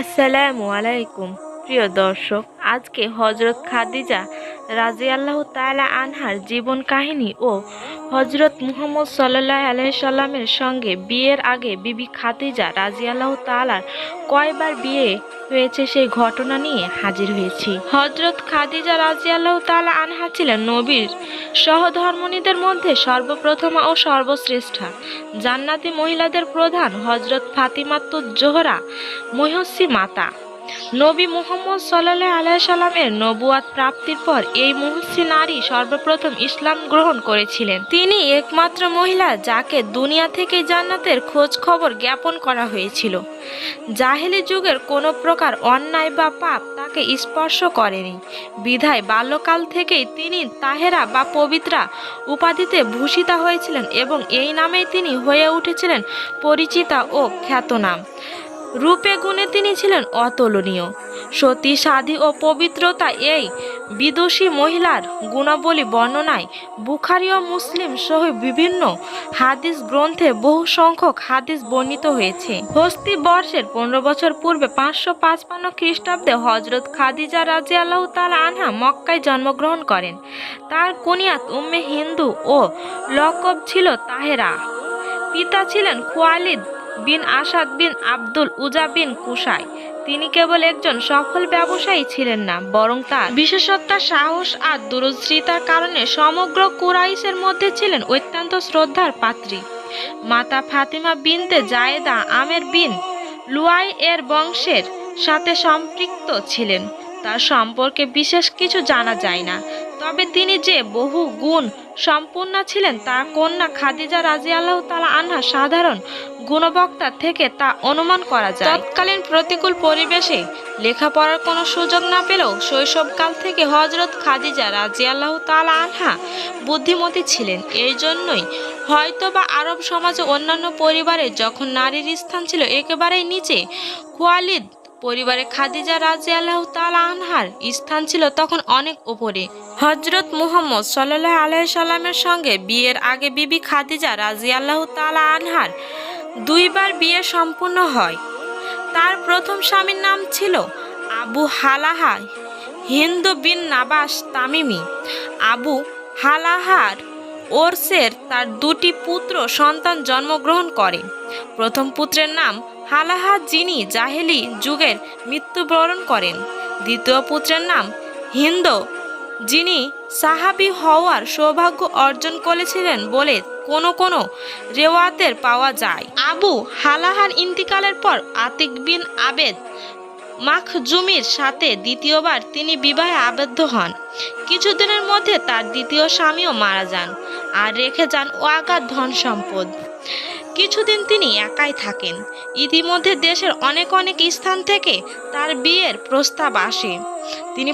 আসসালামু আলাইকুম। প্রিয় দর্শক, আজকে হজরত খাদিজা রাদিয়াল্লাহু তাআলা আনহার জীবন কাহিনী ও হজরত মুহাম্মদ সাল্লাল্লাহু আলাইহি সাল্লামের সঙ্গে বিয়ের আগে বিবি খাদিজা রাদিয়াল্লাহু তাআলার কয়বার বিয়ে হয়েছে সেই ঘটনা নিয়ে হাজির হয়েছি। হজরত খাদিজা রাদিয়াল্লাহু তাআলা আনহা ছিলেন নবীর সহধর্মিণীদের মধ্যে সর্বপ্রথমা ও সর্বশ্রেষ্ঠা। জান্নাতি মহিলাদের প্রধান হজরত ফাতিমাতুজ জোহরা মহিষী মাতা। নবী মুহাম্মদ সাল্লাল্লাহু আলাইহি সাল্লামের নবুয়াত প্রাপ্তির পর এই মহিষী নারী সর্বপ্রথম ইসলাম গ্রহণ করেছিলেন। তিনি একমাত্র মহিলা যাকে দুনিয়া থেকে জান্নাতের খোঁজ খবর জ্ঞাপন করা হয়েছিল। জাহেলি যুগের কোনো প্রকার অন্যায় বা পাপ তাকে স্পর্শ করেনি, বিধায় বাল্যকাল থেকেই তিনি তাহেরা বা পবিত্রা উপাধিতে ভূষিতা হয়েছিলেন এবং এই নামেই তিনি হয়ে উঠেছিলেন পরিচিতা ও খ্যাতনাম। রূপে গুণে তিনি ছিলেন অতুলনীয়। সতী, সাধ্বী ও পবিত্রতা এই বিদুষী মহিলার গুণাবলী বর্ণনায় বুখারী ও মুসলিম সহ বিভিন্ন হাদিস গ্রন্থে বহু সংখ্যক হাদিস বর্ণিত হয়েছে। হস্তি বর্ষের 15 বছর পূর্বে 555 খ্রিস্টাব্দে হজরত খাদিজা রাদিয়াল্লাহু তাআলা আনহা মক্কায় জন্মগ্রহণ করেন। তার কুনিয়াত উম্মে হিন্দু ও লকব ছিল তাহেরা। পিতা ছিলেন খুয়াইলিদ বিন আসাদ বিন আব্দুল উজা বিন কুসাই। তিনি কেবল একজন সফল ব্যবসায়ী ছিলেন না, বরং তার বিশেষত্ব, সাহস আর দূরদৃষ্টিতার কারণে সমগ্র কুরাইশের মধ্যে ছিলেন অত্যন্ত শ্রদ্ধার পাত্রী। মাতা ফাতিমা বিনতে জায়েদা আমের বিন লুয়াই এর বংশের সাথে সম্পৃক্ত ছিলেন। তার সম্পর্কে বিশেষ কিছু জানা যায় না, তবে তিনি যে বহু গুণ সম্পূর্ণ ছিলেন তা কন্যা খাদিজা রাদিয়াল্লাহু তাআলা আনহা সাধারণ গুণবক্তা থেকে তা অনুমান করা যায়। তৎকালীন প্রতিকূল পরিবেশে লেখাপড়ার কোনো সুযোগ না পেলেও শৈশবকাল থেকে হজরত খাদিজা রাদিয়াল্লাহু তাআলা আনহা বুদ্ধিমতী ছিলেন। এই জন্যই হয়তোবা আরব সমাজে অন্যান্য পরিবারে যখন নারীর স্থান ছিল একেবারেই নিচে, খুয়াইলিদ পরিবারে খাদিজা রাদিয়াল্লাহু তাআলা আনহার স্থান ছিল তখন অনেক উপরে। হজরত মুহাম্মদ সাল্লাল্লাহু আলাইহি সাল্লামের সঙ্গে বিয়ের আগে বিবি খাদিজা রাদিয়াল্লাহু তাআলা আনহার দুইবার বিয়ে সম্পূর্ণ হয়। তার প্রথম স্বামীর নাম ছিল আবু হালাহা হিন্দু বিন নাবাস তামিমি। আবু হালাহার ওরসের তার দুটি পুত্র সন্তান জন্মগ্রহণ করে। প্রথম পুত্রের নাম হালাহা, যিনি জাহেলি যুগের মৃত্যুবরণ করেন। দ্বিতীয় পুত্রের নাম হিন্দ, যিনি সাহাবী হওয়ার সৌভাগ্য অর্জন করেছিলেন বলে কোনো রেওয়াতের পাওয়া যায়। আবু হালাহার ইন্তিকালের পর আতিক বিন আবেদ মাখজুমির সাথে দ্বিতীয়বার তিনি বিবাহে আবদ্ধ হন। কিছুদিনের মধ্যে তার দ্বিতীয় স্বামীও মারা যান আর রেখে যান অগাধ ধন সম্পদ। কিছুদিন তিনি একাই থাকেন। ইতিমধ্যে দেশের অনেক স্থান থেকে তার বিয়ের প্রস্তাব আসে। তিনি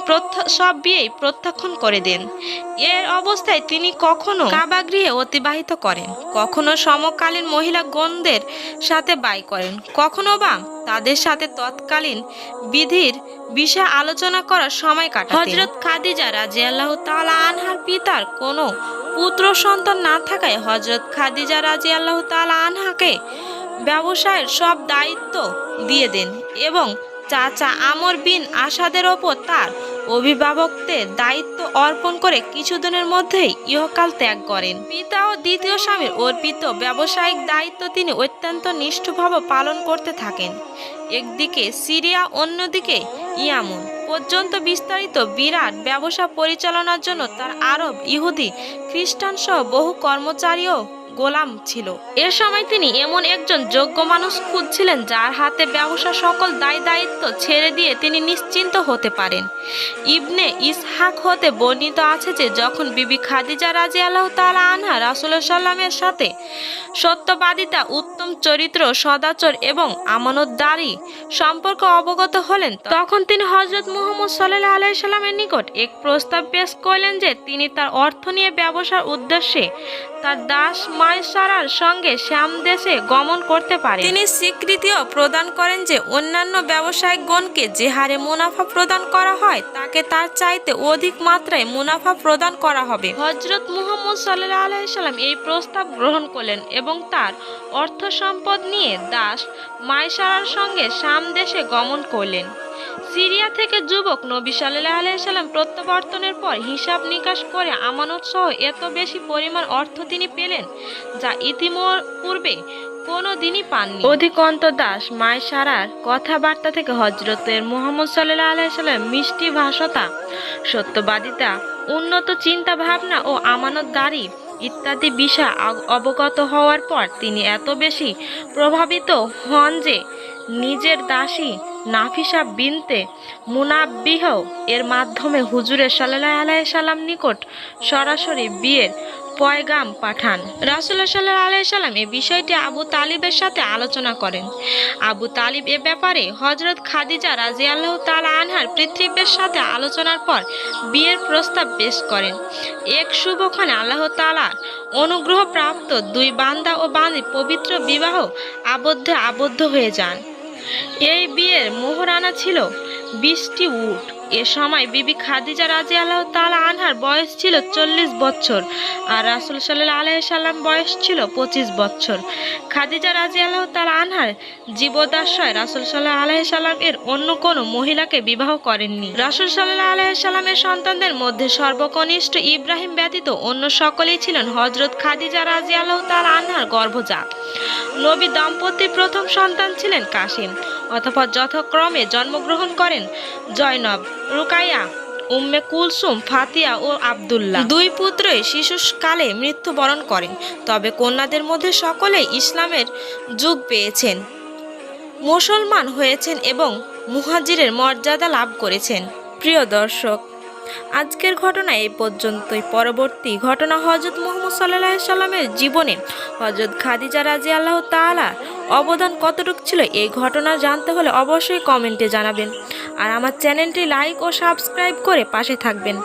সব বিয়েই প্রত্যাখ্যান করে দেন। এর অবস্থায় তিনি কখনো কাবাগৃহে অতিবাহিত করেন, কখনো সমকালীন মহিলাগণদের সাথে বাই করেন, কখনো বা তাদের সাথে তৎকালীন বিধির বিষয়ে আলোচনা করার সময় কাটাতেন। হযরত খাদিজা রাদিয়াল্লাহু তাআলা আনহার পিতার কোনো পুত্র সন্তান না থাকায় হযরত খাদিজা রাদিয়াল্লাহু তাআলা আনহাকে ব্যবসায়ের সব দায়িত্ব দিয়ে দেন এবং চাচা আমর বিন আসাদের ওপর তার অভিভাবকদের দায়িত্ব অর্পণ করে কিছুদিনের মধ্যেই ইহকাল ত্যাগ করেন। পিতা ও দ্বিতীয় স্বামীর অর্পিত ব্যবসায়িক দায়িত্ব তিনি অত্যন্ত নিষ্ঠভাবে পালন করতে থাকেন। একদিকে সিরিয়া, অন্যদিকে ইয়ামন পর্যন্ত বিস্তারিত বিরাট ব্যবসা পরিচালনার জন্য তার আরব, ইহুদি, খ্রিস্টান সহ বহু কর্মচারী ও গোলাম ছিল। এ সময় তিনি এমন একজন যোগ্য মানুষ খুঁজছিলেন যার হাতে ব্যবসা সকল দায়িত্ব ছেড়ে দিয়ে তিনি নিশ্চিন্ত হতে পারেন। ইবনে ইসহাক হতে বর্ণিত আছে যে যখন বিবি খাদিজা রাদিয়াল্লাহু তাআলা আনহা রাসূলুল্লাহ সাল্লামের সাথে সত্যবাদিতা, উত্তম চরিত্র, সদাচর এবং আমানতদারি সম্পর্ক অবগত হলেন, তখন তিনি হযরত মুহাম্মদ সাল্লাল্লাহু আলাইহি সাল্লামের নিকট এক প্রস্তাব পেশ করলেন যে তিনি তার অর্থ নিয়ে ব্যবসার উদ্দেশ্যে তার দাস মায়সারার সঙ্গে শ্যাম দেশে গমন করতে পারে। তিনি স্বীকৃতিও প্রদান করেন যে অন্যান্য ব্যবসায়িকগণকে যে হারে মুনাফা প্রদান করা হয় তাকে তার চাইতে অধিক মাত্রায় মুনাফা প্রদান করা হবে। হযরত মুহাম্মদ সাল্লাল্লাহু আলাইহি সাল্লাম এই প্রস্তাব গ্রহণ করলেন এবং তার অর্থ সম্পদ নিয়ে দাস মায়সারার সঙ্গে শাম দেশে গমন করলেন। সিরিয়া থেকে যুবক নবী সাল্লাল্লাহু আলাইহি সাল্লাম প্রত্যাবর্তনের পর হিসাব নিকাশ করে আমানত সহ এত বেশি পরিমাণ অর্থ তিনি পেলেন যা ইতিপূর্বে কোনো দিনই পাননি। অধিকন্ত দাস মায়সারার কথাবার্তা থেকে হযরতের মুহাম্মদ সাল্লাল্লাহু আলাইহি সাল্লাম মিষ্টি ভাষতা, সত্যবাদিতা, উন্নত চিন্তা ভাবনা ও আমানতদারি ইত্যাদি বিষয় অবগত হওয়ার পর তিনি এত বেশি প্রভাবিত হন যে নিজের দাসী নাফিসা বিনতে মুনাব্বিহ এর মাধ্যমে হুজুরের সাল্লাল্লাহু আলাইহি সাল্লাম নিকট সরাসরি বিয়ের পয়গাম পাঠান। রাসূলুল্লাহ সাল্লাল্লাহু আলাইহি সাল্লাম এই বিষয়টি আবু তালিবের সাথে আলোচনা করেন। আবু তালিব এ ব্যাপারে হযরত খাদিজা রাদিয়াল্লাহু তাআলা আনহার পিতৃব্যের সাথে আলোচনার পর বিয়ের প্রস্তাব পেশ করেন। এক শুভক্ষণে আল্লাহ তাআলার অনুগ্রহ প্রাপ্ত দুই বান্দা ও বান্দী পবিত্র বিবাহ আবদ্ধ হয়ে যান। এই বিয়ের মোহরানা ছিল 20টি উট। এ সময় বিবি খাদিজা রাদিয়াল্লাহু তাআলা আনহার বয়স ছিল 40 বছর আর রাসূল সাল্লাল্লাহু আলাইহি সাল্লাম বয়স ছিল 25 বছর। খাদিজা রাদিয়াল্লাহু তাআলা আনহার জীবদ্দশায় রাসূল সাল্লাল্লাহু আলাইহি সাল্লাম এর অন্য কোনো মহিলাকে বিবাহ করেননি। রাসূল সাল্লাল্লাহু আলাইহি সাল্লামের সন্তানদের মধ্যে সর্বকনিষ্ঠ ইব্রাহিম ব্যতীত অন্য সকলেই ছিলেন হযরত খাদিজা রাদিয়াল্লাহু তাআলা আনহার গর্ভজাত। নবী দম্পতির প্রথম সন্তান ছিলেন কাসিম, অতঃপর যথাক্রমে জন্মগ্রহণ করেন জয়নব, রুকাইয়া, উম্মে কুলসুম, ফাতিয়া ও আব্দুল্লাহ। দুই পুত্রই শিশুকালে মৃত্যুবরণ করেন, তবে কন্যাদের মধ্যে সকলেই ইসলামের যুগ পেয়েছেন, মুসলমান হয়েছেন এবং মুহাজিরের মর্যাদা লাভ করেছেন। প্রিয় দর্শক, আজকের ঘটনা এই পর্যন্তই। পরবর্তী ঘটনা হযরত মুহাম্মদ সাল্লাল্লাহু আলাইহি সাল্লামের জীবনে হযরত খাদিজা রাদিয়াল্লাহু তাআলা অবদান কতটুকু ছিল এই ঘটনা জানতে হলে অবশ্যই কমেন্টে জানাবেন আর আমার চ্যানেলটি লাইক ও সাবস্ক্রাইব করে পাশে থাকবেন।